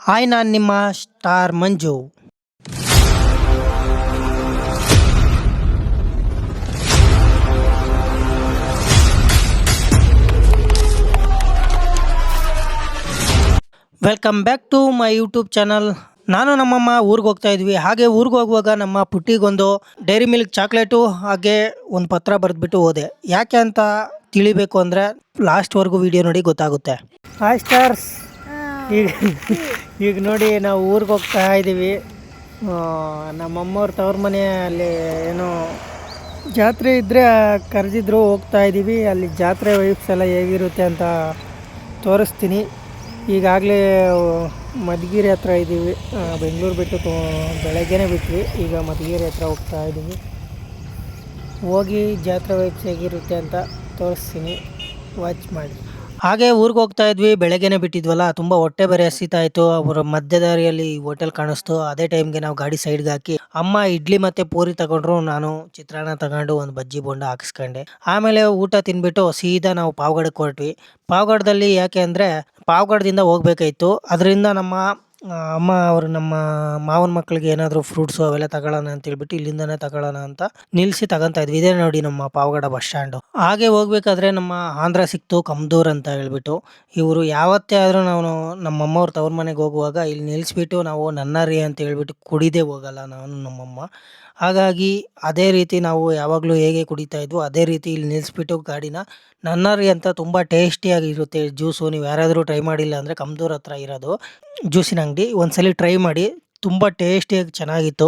Hi, ನಾನು ನಿಮ್ಮ star Manju. Welcome back to my YouTube channel. ನಾನು ನಮ್ಮಮ್ಮ ಊರಿಗೆ ಹೋಗ್ತಾ ಇದ್ವಿ. ಹಾಗೆ ಊರಿಗೆ ಹೋಗುವಾಗ ನಮ್ಮ ಪುಟ್ಟಿಗೊಂದು ಡೈರಿ ಮಿಲ್ಕ್ ಚಾಕ್ಲೇಟು ಹಾಗೆ ಒಂದು ಪತ್ರ ಬರೆದ್ಬಿಟ್ಟು ಹೋದೆ. ಯಾಕೆ ಅಂತ ತಿಳಿಬೇಕು ಅಂದರೆ ಲಾಸ್ಟ್ವರೆಗೂ ವಿಡಿಯೋ ನೋಡಿ ಗೊತ್ತಾಗುತ್ತೆ. ಹಾಯ್ ಸ್ಟಾರ್ಸ್, ಈಗ ನೋಡಿ ನಾವು ಊರಿಗೆ ಹೋಗ್ತಾ ಇದ್ದೀವಿ. ನಮ್ಮಮ್ಮವ್ರ ತವ್ರ ಮನೆ ಅಲ್ಲಿ ಏನೋ ಜಾತ್ರೆ ಇದ್ದರೆ ಕರೆದಿದ್ರು, ಹೋಗ್ತಾ ಇದ್ದೀವಿ. ಅಲ್ಲಿ ಜಾತ್ರೆ ವೈಬ್ಸ್ ಎಲ್ಲ ಹೇಗಿರುತ್ತೆ ಅಂತ ತೋರಿಸ್ತೀನಿ. ಈಗಾಗಲೇ ಮಧುಗಿರಿ ಹತ್ರ ಇದ್ದೀವಿ. ಬೆಂಗಳೂರು ಬಿಟ್ಟು ಬೆಳಗ್ಗೆನೇ ಬಿಟ್ವಿ. ಈಗ ಮಧುಗಿರಿ ಹತ್ರ ಹೋಗ್ತಾ ಇದ್ದೀವಿ. ಹೋಗಿ ಜಾತ್ರೆ ವೈಬ್ಸ್ ಹೇಗಿರುತ್ತೆ ಅಂತ ತೋರಿಸ್ತೀನಿ, ವಾಚ್ ಮಾಡಿ. ಹಾಗೆ ಊರಿಗೆ ಹೋಗ್ತಾ ಇದ್ವಿ, ಬೆಳಗ್ಗೆನೇ ಬಿಟ್ಟಿದ್ವಲ್ಲ, ತುಂಬ ಹೊಟ್ಟೆ ಬೇರೆ ಹಸಿತಾ ಇತ್ತು. ಅವರ ಮಧ್ಯ ದಾರಿಯಲ್ಲಿ ಹೋಟೆಲ್ ಕಾಣಿಸ್ತು. ಅದೇ ಟೈಮ್ಗೆ ನಾವು ಗಾಡಿ ಸೈಡ್ಗೆ ಹಾಕಿ ಅಮ್ಮ ಇಡ್ಲಿ ಮತ್ತೆ ಪೂರಿ ತಗೊಂಡ್ರು, ನಾನು ಚಿತ್ರಾನ್ನ ತಗೊಂಡು ಒಂದು ಬಜ್ಜಿ ಬೋಂಡ ಹಾಕಿಸ್ಕೊಂಡೆ. ಆಮೇಲೆ ಊಟ ತಿಂದ್ಬಿಟ್ಟು ಸೀದಾ ನಾವು ಪಾವಗಡಕ್ಕೆ ಹೊರಟ್ವಿ. ಪಾವಗಡದಲ್ಲಿ ಯಾಕೆ ಅಂದರೆ ಪಾವಗಡದಿಂದ ಹೋಗ್ಬೇಕಾಯ್ತು. ಅದರಿಂದ ನಮ್ಮ ಅಮ್ಮ ಅವರು ನಮ್ಮ ಮಾವನ ಮಕ್ಕಳಿಗೆ ಏನಾದರೂ ಫ್ರೂಟ್ಸು ಅವೆಲ್ಲ ತಗೊಳ್ಳೋಣ ಅಂತ ಹೇಳ್ಬಿಟ್ಟು ಇಲ್ಲಿಂದನೇ ತಗೊಳ್ಳೋಣ ಅಂತ ನಿಲ್ಲಿಸಿ ತಗೊತಾ ಇದ್ವಿ. ಇದೇ ನೋಡಿ ನಮ್ಮ ಪಾವಗಡ ಬಸ್ ಸ್ಟ್ಯಾಂಡು. ಹಾಗೆ ಹೋಗ್ಬೇಕಾದ್ರೆ ನಮ್ಮ ಆಂಧ್ರ ಸಿಕ್ತು, ಕಮ್ದೂರ್ ಅಂತ ಹೇಳ್ಬಿಟ್ಟು. ಇವರು ಯಾವತ್ತೇ ಆದರೂ ನಾವು ನಮ್ಮಮ್ಮವ್ರ ತವ್ರ ಮನೆಗೆ ಹೋಗುವಾಗ ಇಲ್ಲಿ ನಿಲ್ಲಿಸ್ಬಿಟ್ಟು ನಾವು ನನ್ನಾರಿ ಅಂತ ಹೇಳ್ಬಿಟ್ಟು ಕುಡಿದೇ ಹೋಗಲ್ಲ ನಾನು ನಮ್ಮಮ್ಮ. ಹಾಗಾಗಿ ಅದೇ ರೀತಿ ನಾವು ಯಾವಾಗಲೂ ಹೇಗೆ ಕುಡಿತಾ ಇದ್ವು ಅದೇ ರೀತಿ ಇಲ್ಲಿ ನಿಲ್ಲಿಸ್ಬಿಟ್ಟು ಗಾಡಿನ. ನನ್ನಾರಿ ಅಂತ ತುಂಬ ಟೇಸ್ಟಿಯಾಗಿರುತ್ತೆ ಜ್ಯೂಸು. ನೀವು ಯಾರಾದರೂ ಟ್ರೈ ಮಾಡಿಲ್ಲ ಅಂದರೆ ಕಮ್ದೂರ್ ಹತ್ರ ಇರೋದು ಜ್ಯೂಸಿನ ಅಂಗಡಿ, ಒಂದ್ಸಲಿ ಟ್ರೈ ಮಾಡಿ. ತುಂಬ ಟೇಸ್ಟಿಯಾಗಿ ಚೆನ್ನಾಗಿತ್ತು.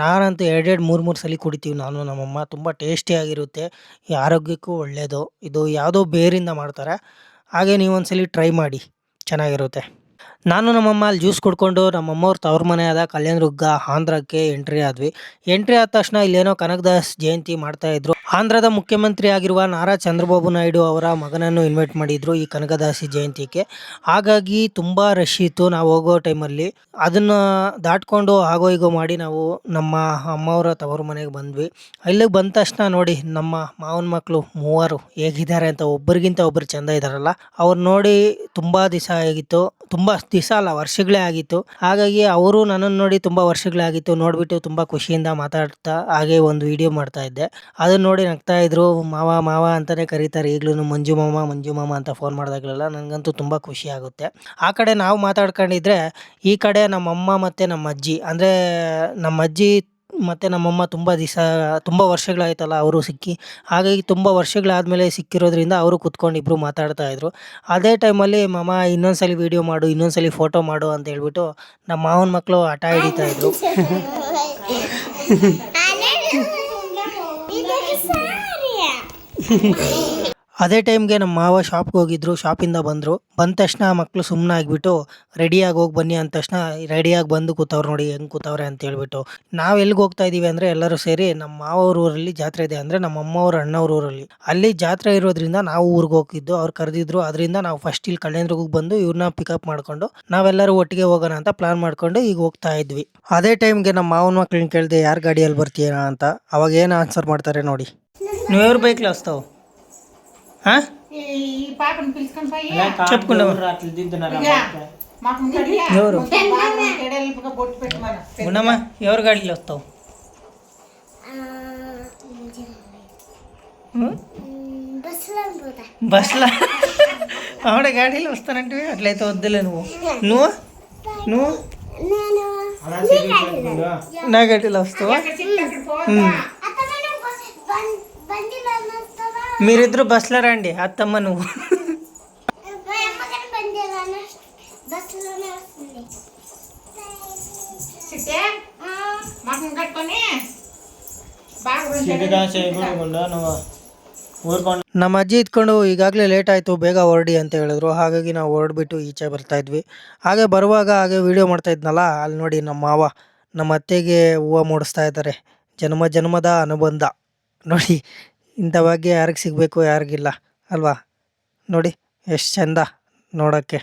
ನಾನಂತೂ 2-3 ಸಲ ಕುಡಿತೀವಿ ನಾನು ನಮ್ಮಮ್ಮ. ತುಂಬ ಟೇಸ್ಟಿಯಾಗಿರುತ್ತೆ, ಈ ಆರೋಗ್ಯಕ್ಕೂ ಒಳ್ಳೆಯದು. ಇದು ಯಾವುದೋ ಬೇರಿಂದ ಮಾಡ್ತಾರೆ. ಹಾಗೆ ನೀವು ಒಂದ್ಸಲಿ ಟ್ರೈ ಮಾಡಿ, ಚೆನ್ನಾಗಿರುತ್ತೆ. ನಾನು ನಮ್ಮಮ್ಮ ಅಲ್ಲಿ ಜ್ಯೂಸ್ ಕುಡ್ಕೊಂಡು ನಮ್ಮಮ್ಮವ್ರ ತವ್ರ ಮನೆ ಆದ ಕಲ್ಯಾಣದುರ್ಗ ಆಂಧ್ರಕ್ಕೆ ಎಂಟ್ರಿ ಆದ್ವಿ. ಎಂಟ್ರಿ ಆದ ತಕ್ಷಣ ಇಲ್ಲೇನೋ ಕನಕದಾಸ್ ಜಯಂತಿ ಮಾಡ್ತಾಯಿದ್ರು. ಆಂಧ್ರದ ಮುಖ್ಯಮಂತ್ರಿ ಆಗಿರುವ ನಾರಾ ಚಂದ್ರಬಾಬು ನಾಯ್ಡು ಅವರ ಮಗನನ್ನು ಇನ್ವೈಟ್ ಮಾಡಿದ್ರು ಈ ಕನಕದಾಸಿ ಜಯಂತಿಗೆ. ಹಾಗಾಗಿ ತುಂಬ ರಶ್ ಇತ್ತು. ನಾವು ಹೋಗೋ ಟೈಮಲ್ಲಿ ಅದನ್ನು ದಾಟ್ಕೊಂಡು ಆಗೋ ಹೀಗೋ ಮಾಡಿ ನಾವು ನಮ್ಮ ಅಮ್ಮವರ ತವ್ರ ಮನೆಗೆ ಬಂದ್ವಿ. ಇಲ್ಲಿಗೆ ಬಂದ ತಕ್ಷಣ ನೋಡಿ ನಮ್ಮ ಮಾವನ ಮಕ್ಕಳು 3 ಹೇಗಿದ್ದಾರೆ ಅಂತ, ಒಬ್ಬರಿಗಿಂತ ಒಬ್ಬರು ಚೆಂದ ಇದ್ದಾರಲ್ಲ. ಅವ್ರು ನೋಡಿ ತುಂಬ ದಿವಸ ಆಗಿತ್ತು, ತುಂಬ ದಿವಸ ಅಲ್ಲ ವರ್ಷಗಳೇ ಆಗಿತ್ತು. ಹಾಗಾಗಿ ಅವರು ನನ್ನನ್ನು ನೋಡಿ ತುಂಬ ವರ್ಷಗಳೇ ಆಗಿತ್ತು. ನೋಡಿಬಿಟ್ಟು ತುಂಬ ಖುಷಿಯಿಂದ ಮಾತಾಡ್ತಾ ಹಾಗೆ ಒಂದು ವಿಡಿಯೋ ಮಾಡ್ತಾ ಇದ್ದೆ. ಅದನ್ನು ನೋಡಿ ನಗ್ತಾ ಇದ್ರು. ಮಾವ ಮಾವ ಅಂತಲೇ ಕರೀತಾರೆ ಈಗಲೂ, ಮಂಜು ಮಾಮ ಅಂತ ಫೋನ್ ಮಾಡಿದಾಗಲೆಲ್ಲ. ನನಗಂತೂ ತುಂಬ ಖುಷಿ ಆಗುತ್ತೆ. ಆ ಕಡೆ ನಾವು ಮಾತಾಡ್ಕೊಂಡಿದ್ರೆ ಈ ಕಡೆ ನಮ್ಮಮ್ಮ ಮತ್ತು ನಮ್ಮ ಅಜ್ಜಿ, ಅಂದರೆ ನಮ್ಮ ಅಜ್ಜಿ ಮತ್ತು ನಮ್ಮಮ್ಮ ತುಂಬ ವರ್ಷಗಳಾಯ್ತಲ್ಲ ಅವರು ಸಿಕ್ಕಿ. ಹಾಗಾಗಿ ತುಂಬ ವರ್ಷಗಳಾದಮೇಲೆ ಸಿಕ್ಕಿರೋದ್ರಿಂದ ಅವರು ಕೂತ್ಕೊಂಡು ಇಬ್ಬರು ಮಾತಾಡ್ತಾಯಿದ್ರು. ಅದೇ ಟೈಮಲ್ಲಿ ಮಾಮ ಇನ್ನೊಂದ್ಸಲಿ ವೀಡಿಯೋ ಮಾಡು, ಇನ್ನೊಂದ್ಸಲಿ ಫೋಟೋ ಮಾಡು ಅಂತ ಹೇಳ್ಬಿಟ್ಟು ನಮ್ಮ ಮಾವನ ಮಕ್ಕಳು ಹಠ ಹಿಡಿತಾಯಿದ್ರು. ಅದೇ ಟೈಮ್ಗೆ ನಮ್ಮ ಮಾವ ಶಾಪ್ಗೆ ಹೋಗಿದ್ರು. ಶಾಪಿಂದ ಬಂದ ತಕ್ಷಣ ಮಕ್ಕಳು ಸುಮ್ಮನೆ ಆಗಿಬಿಟ್ಟು ರೆಡಿಯಾಗಿ ಹೋಗಿ ಬನ್ನಿ ಅಂದ ತಕ್ಷಣ ರೆಡಿಯಾಗಿ ಬಂದು ಕೂತವ್ರು. ನೋಡಿ ಹೆಂಗೆ ಕೂತವ್ರೆ ಅಂತ ಹೇಳ್ಬಿಟ್ಟು. ನಾವು ಎಲ್ಲಿಗೆ ಹೋಗ್ತಾ ಇದ್ದೀವಿ ಅಂದರೆ ಎಲ್ಲರೂ ಸೇರಿ ನಮ್ಮ ಮಾವವ್ರ ಊರಲ್ಲಿ ಜಾತ್ರೆ ಇದೆ, ಅಂದರೆ ನಮ್ಮ ಅಮ್ಮವ್ರ ಅಣ್ಣವ್ರ ಊರಲ್ಲಿ. ಅಲ್ಲಿ ಜಾತ್ರೆ ಇರೋದ್ರಿಂದ ನಾವು ಊರಿಗೆ ಹೋಗಿದ್ದು, ಅವ್ರು ಕರೆದಿದ್ರು. ಅದರಿಂದ ನಾವು ಫಸ್ಟ್ ಇಲ್ಲಿ ಕಲ್ಯಾಣದುರ್ಗಕ್ಕೆ ಬಂದು ಇವ್ರನ್ನ ಪಿಕಪ್ ಮಾಡ್ಕೊಂಡು ನಾವೆಲ್ಲರೂ ಒಟ್ಟಿಗೆ ಹೋಗೋಣ ಅಂತ ಪ್ಲಾನ್ ಮಾಡ್ಕೊಂಡು ಈಗ ಹೋಗ್ತಾ ಇದ್ವಿ. ಅದೇ ಟೈಮ್ಗೆ ನಮ್ಮ ಮಾವನ ಮಕ್ಳನ್ನ ಕೇಳಿದೆ ಯಾರು ಗಾಡಿಯಲ್ಲಿ ಬರ್ತೀಯಾ ಅಂತ. ಅವಾಗ ಏನು ಆನ್ಸರ್ ಮಾಡ್ತಾರೆ ನೋಡಿ. ನೀವು ఎవరు బైక్లో వస్తావు? ఎవరు ఉన్నమ్మా, ఎవరు గాడిలో వస్తావు? బస్సులో ఆవిడ గాడిలో వస్తానంటే అట్లయితే వద్దులే. నువ్వు నా గాడిలో వస్తావా? మీరిద్దరు బస్సులో రండి, అత్తమ్మ నువ్వు. ನಮ್ಮ ಅಜ್ಜಿ ಇದ್ಕೊಂಡು ಈಗಾಗಲೇ ಲೇಟ್ ಆಯಿತು, ಬೇಗ ಹೊರಡಿ ಅಂತ ಹೇಳಿದ್ರು. ಹಾಗಾಗಿ ನಾವು ಹೊರಡ್ಬಿಟ್ಟು ಈಚೆ ಬರ್ತಾ ಇದ್ವಿ. ಹಾಗೆ ಬರುವಾಗ ಹಾಗೆ ವೀಡಿಯೋ ಮಾಡ್ತಾ ಇದ್ನಲ್ಲ, ಅಲ್ಲಿ ನೋಡಿ ನಮ್ಮ ಮಾವ ನಮ್ಮ ಅತ್ತೆಗೆ ಹೂವು ಮೂಡಿಸ್ತಾ ಇದ್ದಾರೆ. ಜನ್ಮದ ಅನುಬಂಧ ನೋಡಿ. ಇಂಥ ಭಾಗ್ಯ ಯಾರಿಗೆ ಸಿಗಬೇಕು, ಯಾರಿಗಿಲ್ಲ ಅಲ್ವಾ? ನೋಡಿ ಎಷ್ಟು ಚೆಂದ ನೋಡೋಕ್ಕೆ.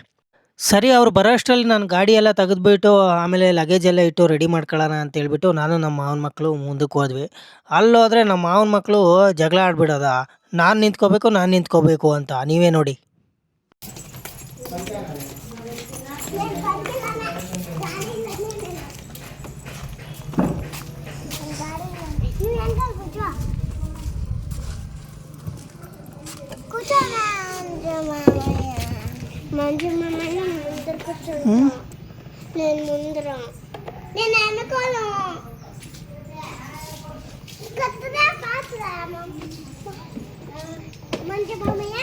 ಸರಿ, ಅವ್ರು ಬರೋ ಅಷ್ಟರಲ್ಲಿ ನಾನು ಗಾಡಿ ಎಲ್ಲ ತೆಗೆದ್ಬಿಟ್ಟು ಆಮೇಲೆ ಲಗೇಜ್ ಎಲ್ಲ ಇಟ್ಟು ರೆಡಿ ಮಾಡ್ಕೊಳ್ಳೋಣ ಅಂತ ಹೇಳ್ಬಿಟ್ಟು ನಾನು ನಮ್ಮ ಮಾವನ ಮಕ್ಕಳು ಮುಂದಕ್ಕೆ ಹೋದ್ವಿ. ಅಲ್ಲೋದ್ರೆ ನಮ್ಮ ಮಾವನ ಮಕ್ಕಳು ಜಗಳ ಆಡ್ಬಿಡೋದ, ನಾನು ನಿಂತ್ಕೋಬೇಕು ಅಂತ. ನೀವೇ ನೋಡಿ. నేను ముందర నేను వెనకాల కత్తదా పాత్ర మంచి మామయ్య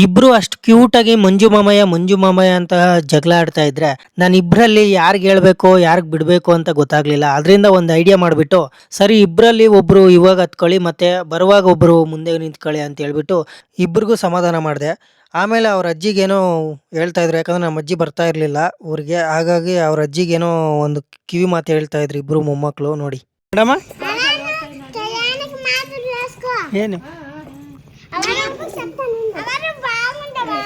ಇಬ್ರು ಅಷ್ಟು ಕ್ಯೂಟಾಗಿ ಮಂಜು ಮಾಮಯ್ಯ ಅಂತ ಜಗಳ ಆಡ್ತಾ ಇದ್ರೆ ನಾನು ಇಬ್ಬರಲ್ಲಿ ಯಾರಿಗೆ ಹೇಳ್ಬೇಕು ಯಾರಿಗೆ ಬಿಡಬೇಕು ಅಂತ ಗೊತ್ತಾಗ್ಲಿಲ್ಲ. ಅದರಿಂದ ಒಂದು ಐಡಿಯಾ ಮಾಡಿಬಿಟ್ಟು ಸರಿ ಇಬ್ಬರಲ್ಲಿ ಒಬ್ರು ಇವಾಗ ಹತ್ಕೊಳ್ಳಿ ಮತ್ತೆ ಬರುವಾಗ ಒಬ್ರು ಮುಂದೆ ನಿಂತ್ಕೊಳ್ಳಿ ಅಂತ ಹೇಳ್ಬಿಟ್ಟು ಇಬ್ರಿಗೂ ಸಮಾಧಾನ ಮಾಡಿದೆ. ಆಮೇಲೆ ಅವ್ರ ಅಜ್ಜಿಗೇನೋ ಹೇಳ್ತಾ ಇದ್ರು, ಯಾಕಂದ್ರೆ ನಮ್ಮ ಅಜ್ಜಿ ಬರ್ತಾ ಇರಲಿಲ್ಲ ಊರಿಗೆ. ಹಾಗಾಗಿ ಅವ್ರ ಅಜ್ಜಿಗೇನೋ ಒಂದು ಕಿವಿ ಮಾತು ಹೇಳ್ತಾ ಇದ್ರು ಇಬ್ರು ಮೊಮ್ಮಕ್ಕಳು. ನೋಡಿ ಮೇಡಮ కళ్యాణికి మాత్రం చేసుకో ಏನು అవరు చెప్తాను అవరు బాగుండవా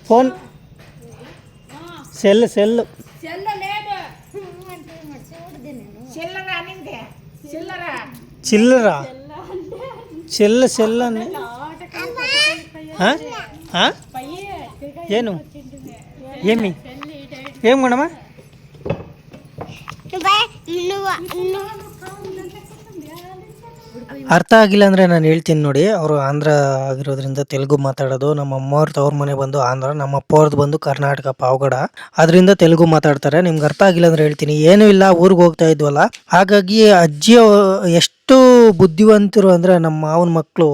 ಫೋನ್ ಸೆಲ್ చిల్లర సెల్ అని ಏನು ఏం మేడమా ಅರ್ಥ ಆಗಿಲ್ಲ ಅಂದರೆ ನಾನು ಹೇಳ್ತೀನಿ ನೋಡಿ. ಅವರು ಆಂಧ್ರ ಆಗಿರೋದ್ರಿಂದ ತೆಲುಗು ಮಾತಾಡೋದು. ನಮ್ಮ ಅಮ್ಮವ್ರದ್ದು ಅವ್ರ ಮನೆ ಬಂದು ಆಂಧ್ರ, ನಮ್ಮ ಅಪ್ಪ ಅವ್ರದ್ದು ಬಂದು ಕರ್ನಾಟಕ ಪಾವಗಡ. ಅದರಿಂದ ತೆಲುಗು ಮಾತಾಡ್ತಾರೆ. ನಿಮ್ಗೆ ಅರ್ಥ ಆಗಿಲ್ಲ ಅಂದರೆ ಹೇಳ್ತೀನಿ. ಏನೂ ಇಲ್ಲ, ಊರಿಗೆ ಹೋಗ್ತಾ ಇದ್ವಲ್ಲ, ಹಾಗಾಗಿ ಅಜ್ಜಿ ಎಷ್ಟು ಬುದ್ಧಿವಂತರು ಅಂದರೆ ನಮ್ಮ ಮಾವನ ಮಕ್ಕಳು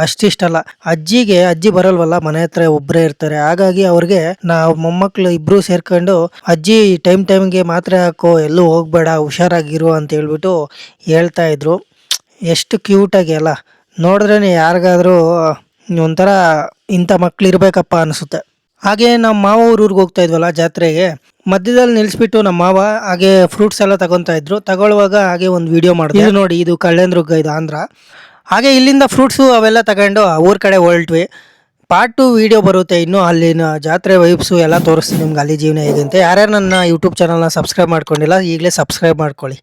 ಅಷ್ಟಿಷ್ಟಲ್ಲ. ಅಜ್ಜಿ ಬರಲ್ವಲ್ಲ, ಮನೆ ಹತ್ರ ಒಬ್ಬರೇ ಇರ್ತಾರೆ. ಹಾಗಾಗಿ ಅವ್ರಿಗೆ ನಾವು ಮೊಮ್ಮಕ್ಕಳು ಇಬ್ಬರು ಸೇರ್ಕೊಂಡು ಅಜ್ಜಿ ಟೈಮ್ಗೆ ಮಾತ್ರೆ ಹಾಕೋ, ಎಲ್ಲೂ ಹೋಗಬೇಡ, ಹುಷಾರಾಗಿರು ಅಂತ ಹೇಳ್ಬಿಟ್ಟು ಹೇಳ್ತಾ ಇದ್ರು. ಎಷ್ಟು ಕ್ಯೂಟಾಗಿ ಅಲ್ಲ, ನೋಡಿದ್ರೇ ಯಾರಿಗಾದ್ರೂ ಒಂಥರ ಇಂಥ ಮಕ್ಳು ಇರಬೇಕಪ್ಪ ಅನಿಸುತ್ತೆ. ಹಾಗೆ ನಮ್ಮ ಮಾವ ಊರಿಗೆ ಹೋಗ್ತಾ ಇದ್ವಲ್ಲ ಜಾತ್ರೆಗೆ, ಮಧ್ಯದಲ್ಲಿ ನಿಲ್ಲಿಸ್ಬಿಟ್ಟು ನಮ್ಮ ಮಾವ ಹಾಗೆ ಫ್ರೂಟ್ಸ್ ಎಲ್ಲ ತಗೊತಾ ಇದ್ರು. ತಗೊಳ್ಳುವಾಗ ಹಾಗೆ ಒಂದು ವಿಡಿಯೋ ಮಾಡಿದೆ ನೋಡಿ. ಇದು ಕಳ್ಳೆಂದ್ರುಗ್ಗ, ಇದು ಆಂಧ್ರ. ಹಾಗೆ ಇಲ್ಲಿಂದ ಫ್ರೂಟ್ಸು ಅವೆಲ್ಲ ತಗೊಂಡು ಊರ ಕಡೆ ಹೊರಟ್ವಿ. ಪಾರ್ಟ್ 2 ವಿಡಿಯೋ ಬರುತ್ತೆ ಇನ್ನು, ಅಲ್ಲಿನ ಜಾತ್ರೆ ವೈಬ್ಸು ಎಲ್ಲ ತೋರಿಸ್ತೀನಿ ನಿಮ್ಗೆ, ಅಲ್ಲಿ ಜೀವನ ಹೇಗೆ ಅಂತ. ಯಾರ್ಯಾರು ನನ್ನ ಯೂಟ್ಯೂಬ್ ಚಾನಲ್ನ ಸಬ್ಸ್ಕ್ರೈಬ್ ಮಾಡ್ಕೊಂಡಿಲ್ಲ ಈಗಲೇ ಸಬ್ಸ್ಕ್ರೈಬ್ ಮಾಡ್ಕೊಳ್ಳಿ.